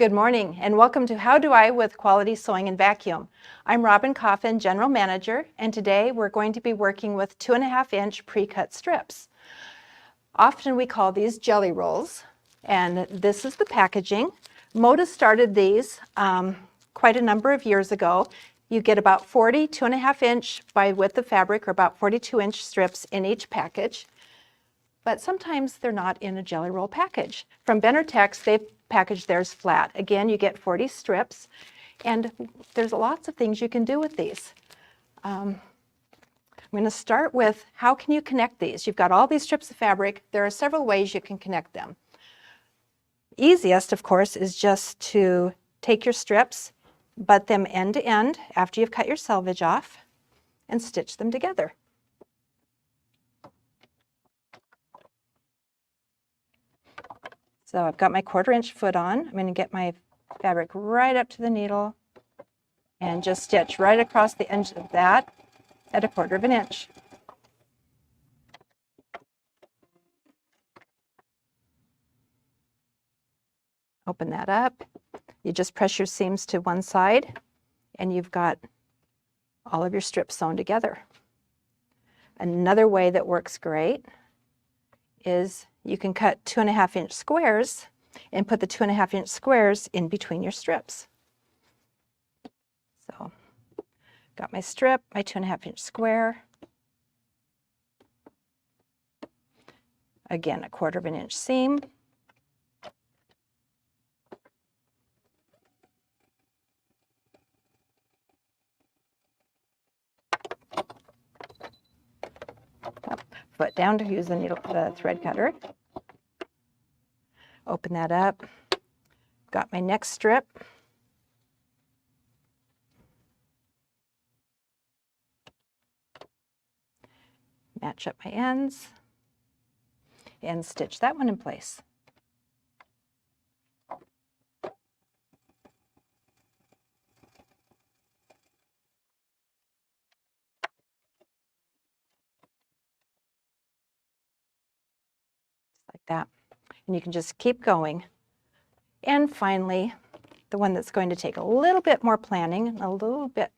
Good morning and welcome to How Do I with Quality Sewing and Vacuum. I'm Robin Coffin, General Manager, and today we're going to be working with 2.5-inch pre-cut strips. Often we call these jelly rolls, and this is the packaging. Moda started these quite a number of years ago. You get about 40 2.5-inch by width of fabric, or about 42-inch strips in each package. But sometimes they're not in a jelly roll package. From Benartex, they've packaged theirs flat. Again, you get 40 strips, and there's lots of things you can do with these. I'm going to start with how can you connect these? You've got all these strips of fabric. There are several ways you can connect them. Easiest, of course, is just to take your strips, butt them end to end after you've cut your selvage off, and stitch them together. So I've got my 1/4-inch foot on. I'm going to get my fabric right up to the needle and just stitch right across the edge of that at 1/4 inch. Open that up. You just press your seams to one side and you've got all of your strips sewn together. Another way that works great is you can cut 2.5-inch squares and put the 2.5-inch squares in between your strips. So, got my strip, my 2.5-inch square. Again, 1/4 inch seam. Foot down to use the thread cutter. Open that up. Got my next strip. Match up my ends and stitch that one in place. Like that. And you can just keep going. And finally, the one that's going to take a little bit more planning and a little bit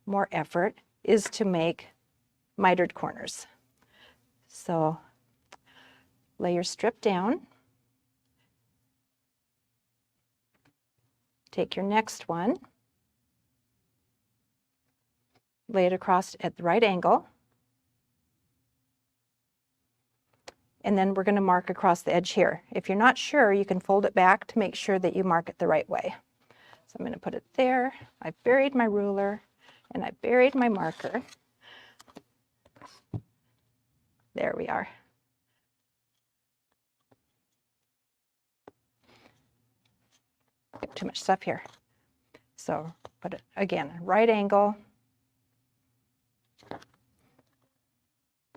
more effort is to make mitered corners. So lay your strip down. Take your next one. Lay it across at the right angle. And then we're going to mark across the edge here. If you're not sure, you can fold it back to make sure that you mark it the right way. So I'm going to put it there. I've buried my ruler and I buried my marker. There we are. Got too much stuff here. So put it again, right angle.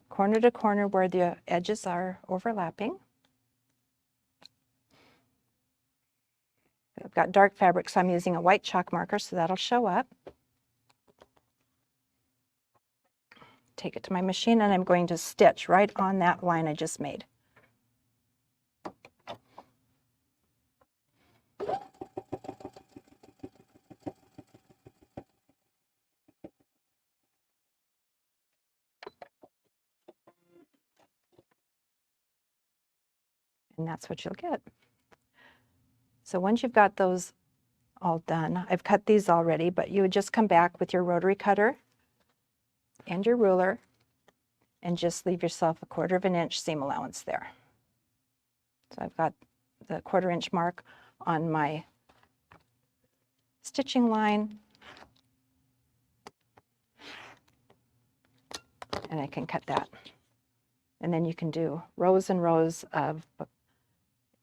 Corner to corner where the edges are overlapping. I've got dark fabric, so I'm using a white chalk marker, so that'll show up. Take it to my machine and I'm going to stitch right on that line I just made. And that's what you'll get. So once you've got those all done, I've cut these already, but you would just come back with your rotary cutter and your ruler and just leave yourself 1/4 inch seam allowance there. So I've got the 1/4 inch mark on my stitching line, and I can cut that. And then you can do rows and rows of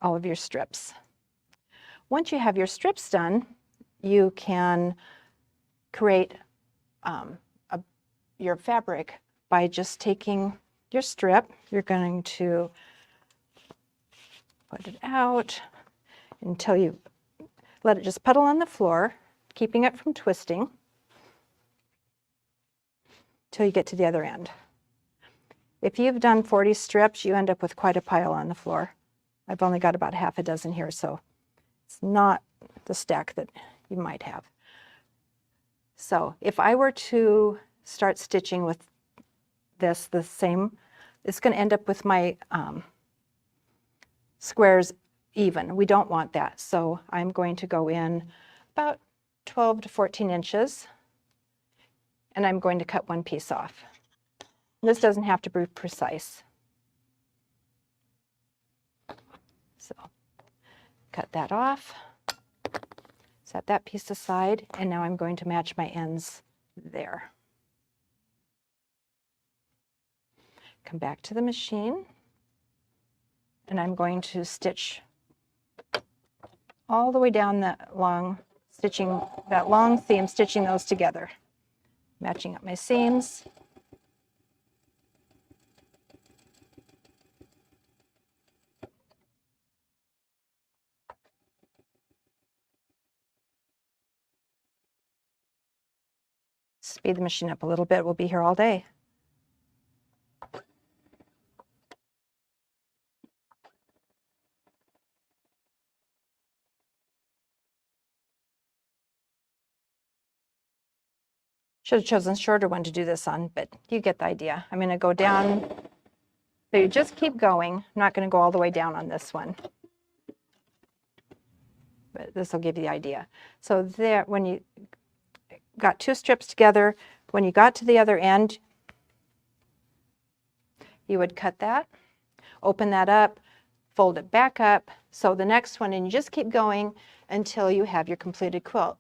all of your strips. Once you have your strips done, you can create your fabric by just taking your strip. You're going to put it out until you let it just puddle on the floor, keeping it from twisting, till you get to the other end. If you've done 40 strips, you end up with quite a pile on the floor. I've only got about 6 here, so it's not the stack that you might have. So if I were to start stitching with this the same, it's going to end up with my squares even. We don't want that. So I'm going to go in about 12 to 14 inches, and I'm going to cut one piece off. This doesn't have to be precise. So cut that off, set that piece aside, and now I'm going to match my ends there. Come back to the machine, and I'm going to stitch all the way down that long seam, stitching those together, matching up my seams. Speed the machine up a little bit. We'll be here all day. Should have chosen a shorter one to do this on, but you get the idea. I'm going to go down. So you just keep going. I'm not going to go all the way down on this one, but this will give you the idea. So there, when you got two strips together, when you got to the other end, you would cut that, open that up, fold it back up. So the next one, and you just keep going until you have your completed quilt.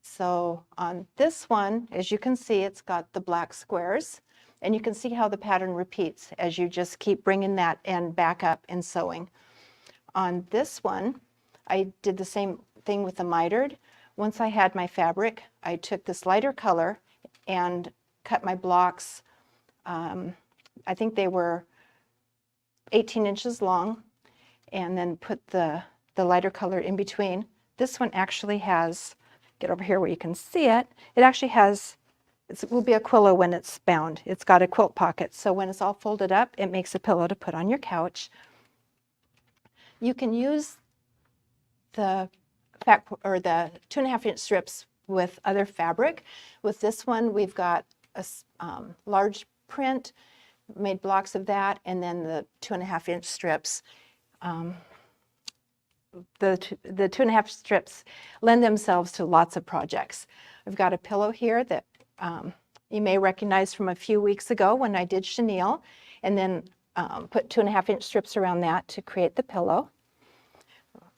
So on this one, as you can see, it's got the black squares, and you can see how the pattern repeats as you just keep bringing that end back up and sewing. On this one, I did the same thing with the mitered. Once I had my fabric, I took this lighter color and cut my blocks. I think they were 18 inches long, and then put the lighter color in between. This one actually has, get over here where you can see it, it actually has, it will be a quillo when it's bound. It's got a quilt pocket, so when it's all folded up, it makes a pillow to put on your couch. You can use the or the 2.5 inch strips with other fabric. With this one, we've got a large print, made blocks of that, and then the 2.5 inch strips. The 2.5 strips lend themselves to lots of projects. I've got a pillow here that you may recognize from a few weeks ago when I did chenille, and then put 2.5 inch strips around that to create the pillow.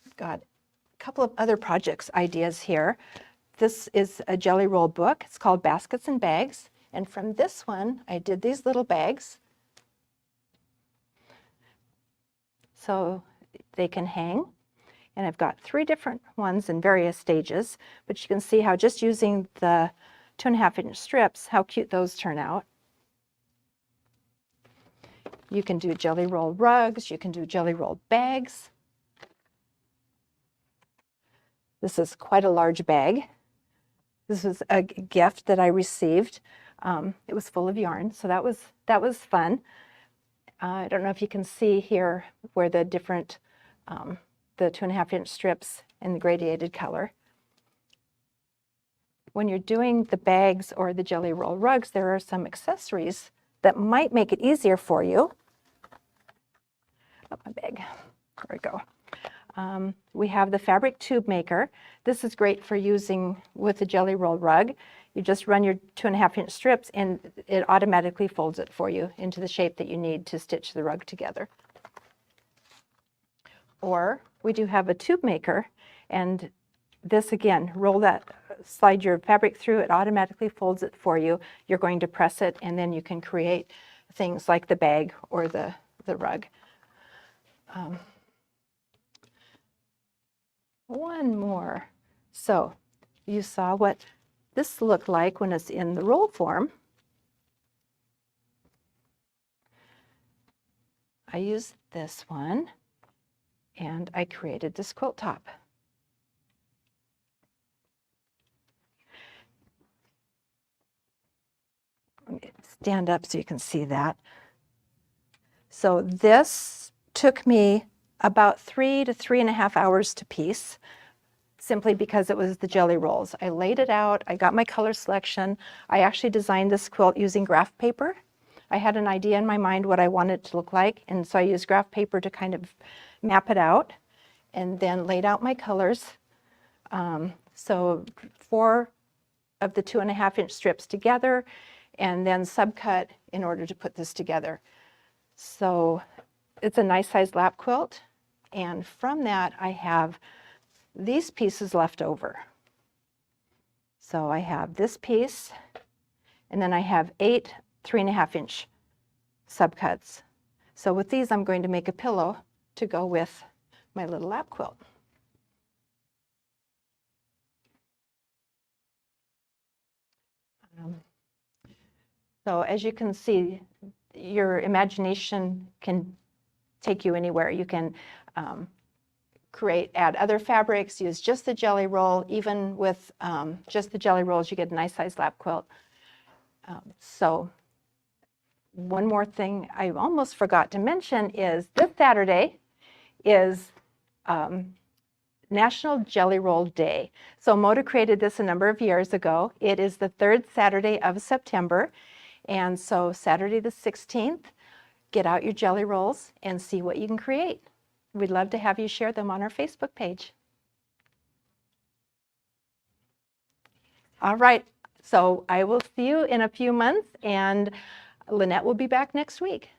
I've got a couple of other projects ideas here. This is a jelly roll book. It's called Baskets and Bags, and from this one I did these little bags so they can hang. And I've got 3 different ones in various stages, but you can see how just using the 2.5 inch strips, how cute those turn out. You can do jelly roll rugs, you can do jelly roll bags. This is quite a large bag. This was a gift that I received. It was full of yarn, so that was fun. I don't know if you can see here where the different the 2.5 inch strips in the gradiated color. When you're doing the bags or the jelly roll rugs, there are some accessories that might make it easier for you. Oh, my bag, there we go. We have the fabric tube maker. This is great for using with the jelly roll rug. You just run your 2.5 inch strips and it automatically folds it for you into the shape that you need to stitch the rug together. Or we do have a tube maker, and this again, slide your fabric through, it automatically folds it for you. You're going to press it, and then you can create things like the bag or the rug. One more. So you saw what this looked like when it's in the roll form. I used this one, and I created this quilt top. Let me stand up so you can see that. So this took me about 3 to 3.5 hours to piece, simply because it was the jelly rolls. I laid it out, I got my color selection. I actually designed this quilt using graph paper. I had an idea in my mind what I wanted it to look like, and so I used graph paper to kind of map it out, and then laid out my colors. So 4 of the 2.5-inch strips together, and then subcut in order to put this together. So it's a nice size lap quilt, and from that I have these pieces left over. So I have this piece, and then I have 8 3.5-inch subcuts. So with these I'm going to make a pillow to go with my little lap quilt. So as you can see, your imagination can take you anywhere. You can add other fabrics, use just the jelly roll. Even with just the jelly rolls, you get a nice size lap quilt. So one more thing I almost forgot to mention is this Saturday is National Jelly Roll Day. So Moda created this a number of years ago. It is the 3rd Saturday of September. And so Saturday the 16th, get out your jelly rolls and see what you can create. We'd love to have you share them on our Facebook page. All right, so I will see you in a few months, and Lynette will be back next week.